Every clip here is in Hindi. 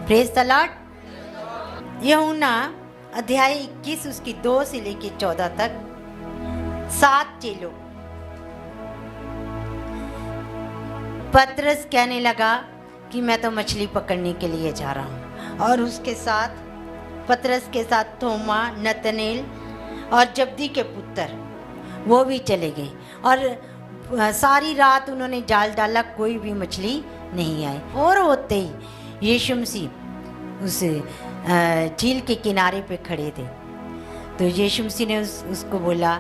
Praise the Lord. यूहन्ना अध्याय 21 उसकी 2 से लेके 14 तक 7 चेलों। पतरस कहने लगा कि मैं तो मछली पकड़ने के लिए जा रहा हूँ, और उसके साथ पतरस के साथ थोमा, नतनेल और जब्दी के पुत्र वो भी चले गए। और सारी रात उन्होंने जाल डाला, कोई भी मछली नहीं आई। और होते ही यीशु मसीह उस झील के किनारे पे खड़े थे, तो यीशु मसीह ने उसको बोला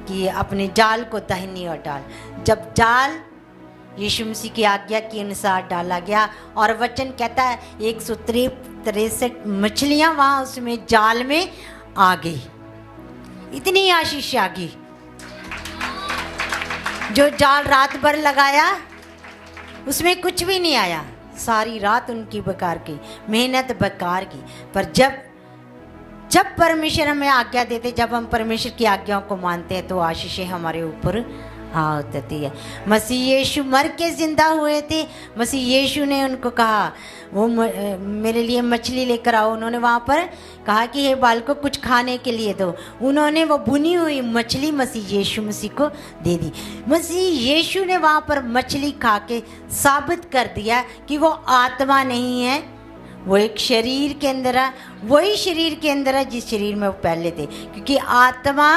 कि अपने जाल को दाहिनी ओर डाल। जब जाल यीशु मसीह की आज्ञा के अनुसार डाला गया, और वचन कहता है 163 मछलियां वहां उसमें जाल में आ गई। इतनी आशीष आ गई। जो जाल रात भर लगाया उसमें कुछ भी नहीं आया, सारी रात उनकी बेकार की मेहनत बेकार की। पर जब परमेश्वर हमें आज्ञा देते, जब हम परमेश्वर की आज्ञाओं को मानते हैं, तो आशीषें हमारे ऊपर हाँ उतरती है। मसीह यीशु मर के जिंदा हुए थे। मसीह यीशु ने उनको कहा वो मेरे लिए मछली लेकर आओ। उन्होंने वहाँ पर कहा कि हे बालकों कुछ खाने के लिए दो। उन्होंने वो भुनी हुई मछली मसीह यीशु मसीह को दे दी। मसीह यीशु ने वहाँ पर मछली खा के साबित कर दिया कि वो आत्मा नहीं है, वो एक शरीर के अंदर है, वही शरीर के अंदर है जिस शरीर में वो पहले थे, क्योंकि आत्मा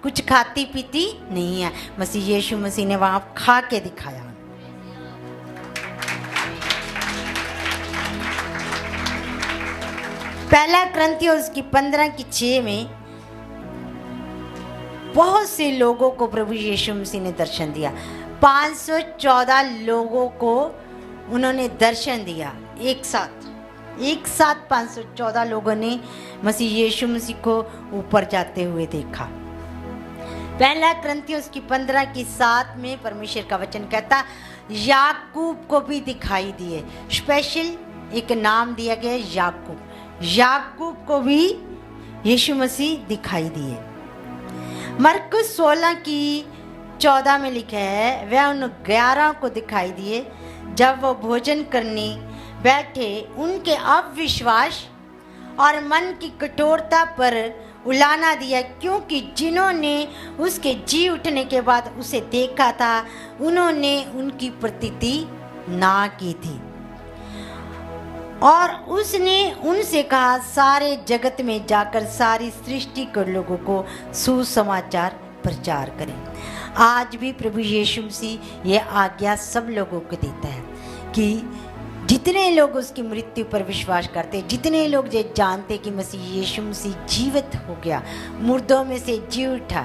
कुछ खाती पीती नहीं है। मसीह यीशु मसीह ने वहां खा के दिखाया। पहला क्रंथियों उसकी 15:6 में बहुत से लोगों को प्रभु यीशु मसीह ने दर्शन दिया। 514 लोगों को उन्होंने दर्शन दिया एक साथ 514 लोगों ने मसीह यीशु मसीह को ऊपर जाते हुए देखा। पहला क्रंथियों उसकी 15:7 में परमेश्वर का वचन कहता याकूब को भी दिखाई दिए। स्पेशल एक नाम दिया गया याकूब को भी यीशु मसीह दिखाई दिए। मरकुस 16:14 में लिखा है वह उन 11 को दिखाई दिए जब वो भोजन करने बैठे। उनके अविश्वास और मन की कठोरता पर उलाना दिया, क्योंकि जिन्होंने उसके जी उठने के बाद उसे देखा था उन्होंने उनकी प्रतीति ना की थी। और उसने उनसे कहा सारे जगत में जाकर सारी सृष्टि के लोगों को सुसमाचार प्रचार करें। आज भी प्रभु यीशु मसीह ये आज्ञा सब लोगों को देता है कि जितने लोग उसकी मृत्यु पर विश्वास करते, जितने लोग ये जानते कि मसीह यीशु मसीह जीवित हो गया, मुर्दों में से जी उठा,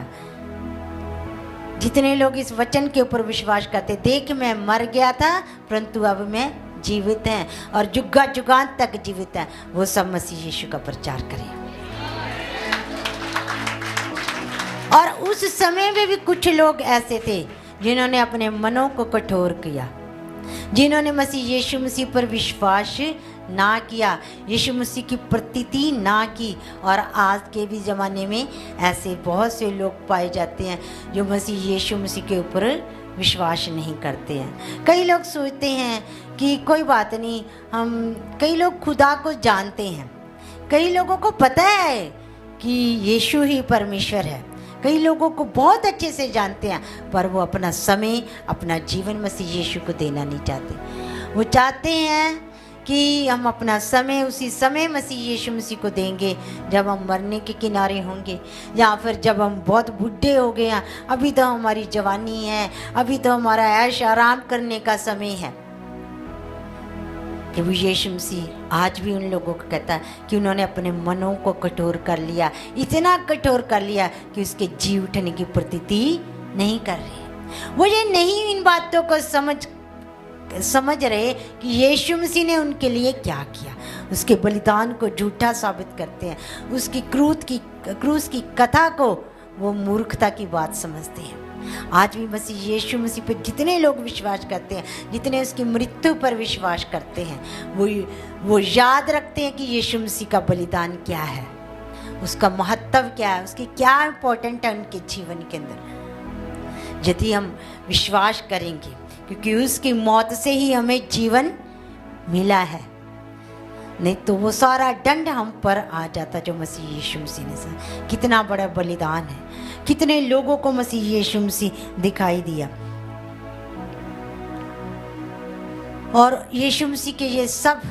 जितने लोग इस वचन के ऊपर विश्वास करते, देख मैं मर गया था परंतु अब मैं जीवित हैं और जुगा जुगान तक जीवित हैं, वो सब मसीह यीशु का प्रचार करें। और उस समय में भी कुछ लोग ऐसे थे जिन्होंने अपने मनों को कठोर किया, जिन्होंने मसीह यीशु मसीह पर विश्वास ना किया, यीशु मसीह की प्रतीति ना की। और आज के भी ज़माने में ऐसे बहुत से लोग पाए जाते हैं जो मसीह यीशु मसीह के ऊपर विश्वास नहीं करते हैं। कई लोग सोचते हैं कि कोई बात नहीं, कई लोग खुदा को जानते हैं, कई लोगों को पता है कि यीशु ही परमेश्वर है, कई लोगों को बहुत अच्छे से जानते हैं, पर वो अपना समय, अपना जीवन मसीह यीशु को देना नहीं चाहते। वो चाहते हैं कि हम अपना समय उसी समय मसीह यीशु मसीह को देंगे जब हम मरने के किनारे होंगे, या फिर जब हम बहुत बूढ़े हो गए हैं। अभी तो हमारी जवानी है, अभी तो हमारा ऐश आराम करने का समय है। प्रभु यीशु मसीह आज भी उन लोगों को कहता है कि उन्होंने अपने मनों को कठोर कर लिया, इतना कठोर कर लिया कि उसके जी उठने की प्रतीति नहीं कर रहे। वो ये नहीं इन बातों को समझ रहे कि यीशु मसीह ने उनके लिए क्या किया, उसके बलिदान को झूठा साबित करते हैं, उसकी क्रूस की कथा को वो मूर्खता की बात समझते हैं। आज भी मसीह यीशु मसीह पर जितने लोग विश्वास करते हैं, जितने उसकी मृत्यु पर विश्वास करते हैं, वो याद रखते हैं कि यीशु मसीह का बलिदान क्या है, उसका महत्व क्या है, उसकी क्या इम्पोर्टेंट है उनके जीवन के अंदर। यदि हम विश्वास करेंगे, क्योंकि उसकी मौत से ही हमें जीवन मिला है, नहीं तो वो सारा दंड हम पर आ जाता जो मसीह यीशु मसीह ने सहा। कितना बड़ा बलिदान है, कितने लोगों को मसीह यीशु मसीह दिखाई दिया। और यीशु मसीह के ये सब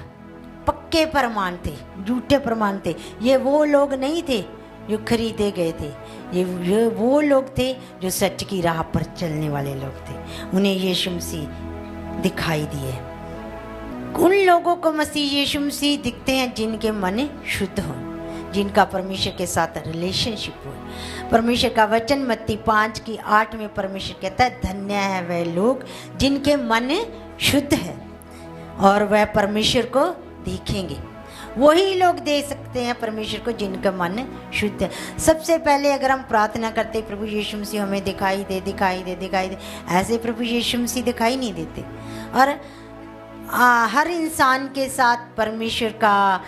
पक्के प्रमाण थे, झूठे प्रमाण थे। ये वो लोग नहीं थे जो खरीदे गए थे, ये वो लोग थे जो सच की राह पर चलने वाले लोग थे। उन्हें यीशु मसीह दिखाई दिए। उन लोगों को मसीह यीशु मसीह दिखते हैं जिनके मन शुद्ध हो, जिनका परमेश्वर के साथ रिलेशनशिप हो। परमेश्वर का वचन मत्ती 5:8 में परमेश्वर कहता है, धन्य है वह लोग जिनके मन शुद्ध है और वह परमेश्वर को देखेंगे। वही लोग दे सकते हैं परमेश्वर को जिनका मन शुद्ध है। सबसे पहले अगर हम प्रार्थना करते प्रभु यीशु मसीह हमें दिखाई दे, दिखाई दे, दिखाई दे, ऐसे प्रभु यीशु मसीह दिखाई नहीं देते। और हर इंसान के साथ परमेश्वर का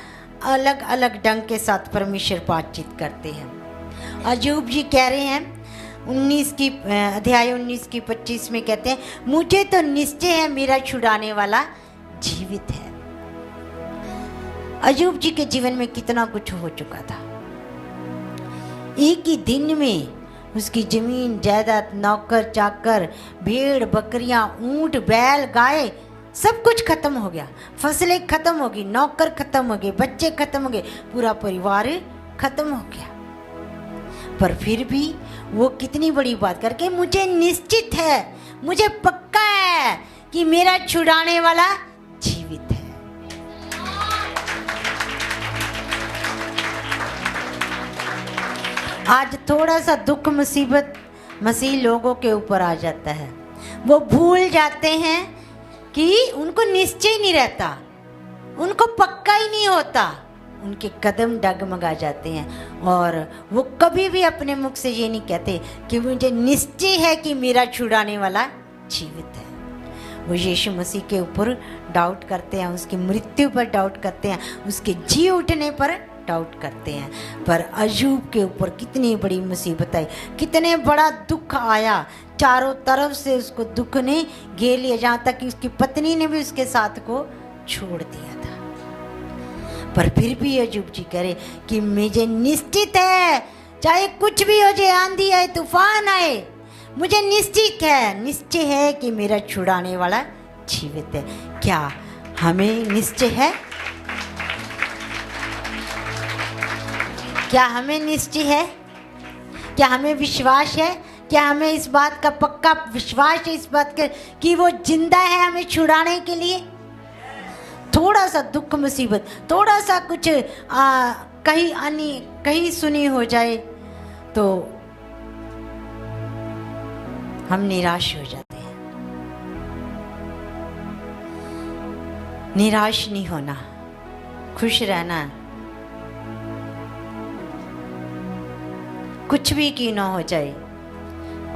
अलग अलग ढंग के साथ परमेश्वर बातचीत करते हैं। अयूब जी कह रहे हैं अध्याय 19:25 में कहते हैं, मुझे तो निश्चय है मेरा छुड़ाने वाला जीवित है। अयूब जी के जीवन में कितना कुछ हो चुका था। एक ही दिन में उसकी जमीन जायदाद, नौकर चाकर, भेड़ बकरियां, ऊंट बैल गाय सब कुछ खत्म हो गया। फसलें खत्म हो गई, नौकर खत्म हो गए, बच्चे खत्म हो गए, पूरा परिवार खत्म हो गया। पर फिर भी वो कितनी बड़ी बात करके, मुझे निश्चित है, मुझे पक्का है कि मेरा छुड़ाने वाला जीवित है। आज थोड़ा सा दुख मुसीबत मसीह लोगों के ऊपर आ जाता है, वो भूल जाते हैं कि उनको निश्चय नहीं रहता, उनको पक्का ही नहीं होता, उनके कदम डगमगा जाते हैं और वो कभी भी अपने मुख से ये नहीं कहते कि मुझे निश्चय है कि मेरा छुड़ाने वाला जीवित है। वो यीशु मसीह के ऊपर डाउट करते हैं, उसकी मृत्यु पर डाउट करते हैं, उसके जी उठने पर डाउट करते हैं। पर अयूब के ऊपर कितनी बड़ी मुसीबत आई, कितने बड़ा दुख आया, चारों तरफ से उसको दुख ने घेर लिया, जहाँ तक कि उसकी पत्नी ने भी उसके साथ को छोड़ दिया था। पर फिर भी अयूब जी कह रहे कि मुझे निश्चित है, चाहे कुछ भी हो जाए, आंधी आए, तूफान आए, मुझे निश्चय है कि मेरा छुड़ाने वाला जीवित है। क्या हमें निश्चय है? क्या हमें निश्चय है? क्या हमें विश्वास है? क्या हमें इस बात का पक्का विश्वास है इस बात का कि वो जिंदा है हमें छुड़ाने के लिए? थोड़ा सा दुख मुसीबत, थोड़ा सा कुछ कहीं सुनी हो जाए तो हम निराश हो जाते हैं। निराश नहीं होना, खुश रहना। कुछ भी क्यों ना हो जाए,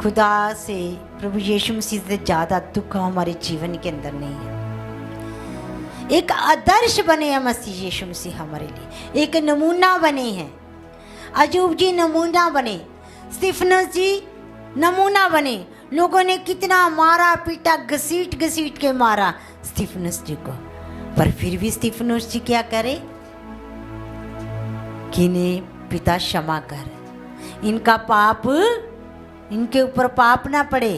खुदा से, प्रभु यीशु मसीह से ज़्यादा दुख हमारे जीवन के अंदर नहीं है। एक आदर्श बने हैं मसीह यीशु मसीह हमारे लिए, एक नमूना बने हैं। अयूब जी नमूना बने, स्तिफनुस जी नमूना बने। लोगों ने कितना मारा पीटा, घसीट घसीट के मारा स्तिफनुस जी को, पर फिर भी स्तिफनुस जी क्या करे कि इन्हें पिता क्षमा कर, इनका पाप इनके ऊपर पाप ना पड़े।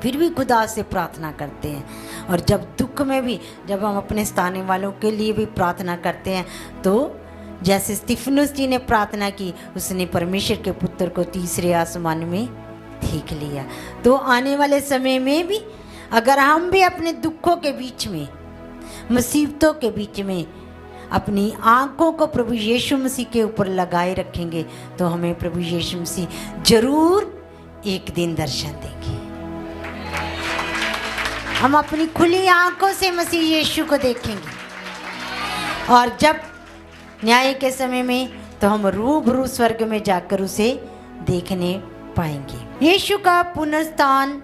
फिर भी खुदा से प्रार्थना करते हैं। और जब दुख में भी, जब हम अपने स्थाने वालों के लिए भी प्रार्थना करते हैं, तो जैसे स्तिफनुस जी ने प्रार्थना की, उसने परमेश्वर के पुत्र को तीसरे आसमान में देख लिया। तो आने वाले समय में भी अगर हम भी अपने दुखों के बीच में, मुसीबतों के बीच में अपनी आंखों को प्रभु यीशु मसीह के ऊपर लगाए रखेंगे, तो हमें प्रभु यीशु मसीह जरूर एक दिन दर्शन देंगे। हम अपनी खुली आंखों से मसीह यीशु को देखेंगे और जब न्याय के समय में, तो हम रूबरू स्वर्ग में जाकर उसे देखने पाएंगे। यीशु का पुनरुत्थान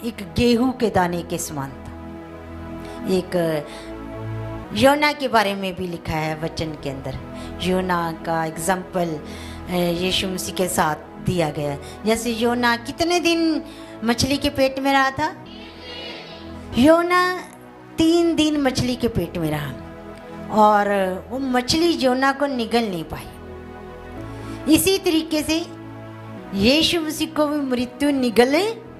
एक गेहूं के दाने के समान था। एक योना के बारे में भी लिखा है वचन के अंदर। योना का एग्जाम्पल यीशु मसीह के साथ दिया गया है। जैसे योना कितने दिन मछली के पेट में रहा था? योना 3 दिन मछली के पेट में रहा और वो मछली योना को निगल नहीं पाई। इसी तरीके से यीशु मसीह को भी मृत्यु निगल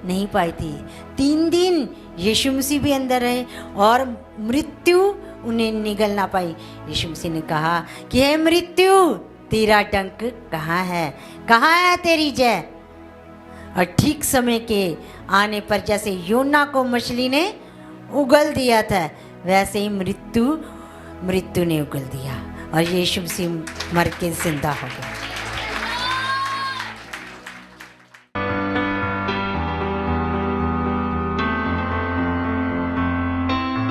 नहीं पाई थी। 3 दिन यीशु मसीह भी अंदर रहे और मृत्यु उन्हें निगल ना पाई। यीशु मसीह ने कहा कि हे मृत्यु, तेरा डंक कहाँ है, कहाँ है तेरी जय। और ठीक समय के आने पर जैसे योना को मछली ने उगल दिया था, वैसे ही मृत्यु ने उगल दिया और यीशु मसीह मर के जिंदा हो गया।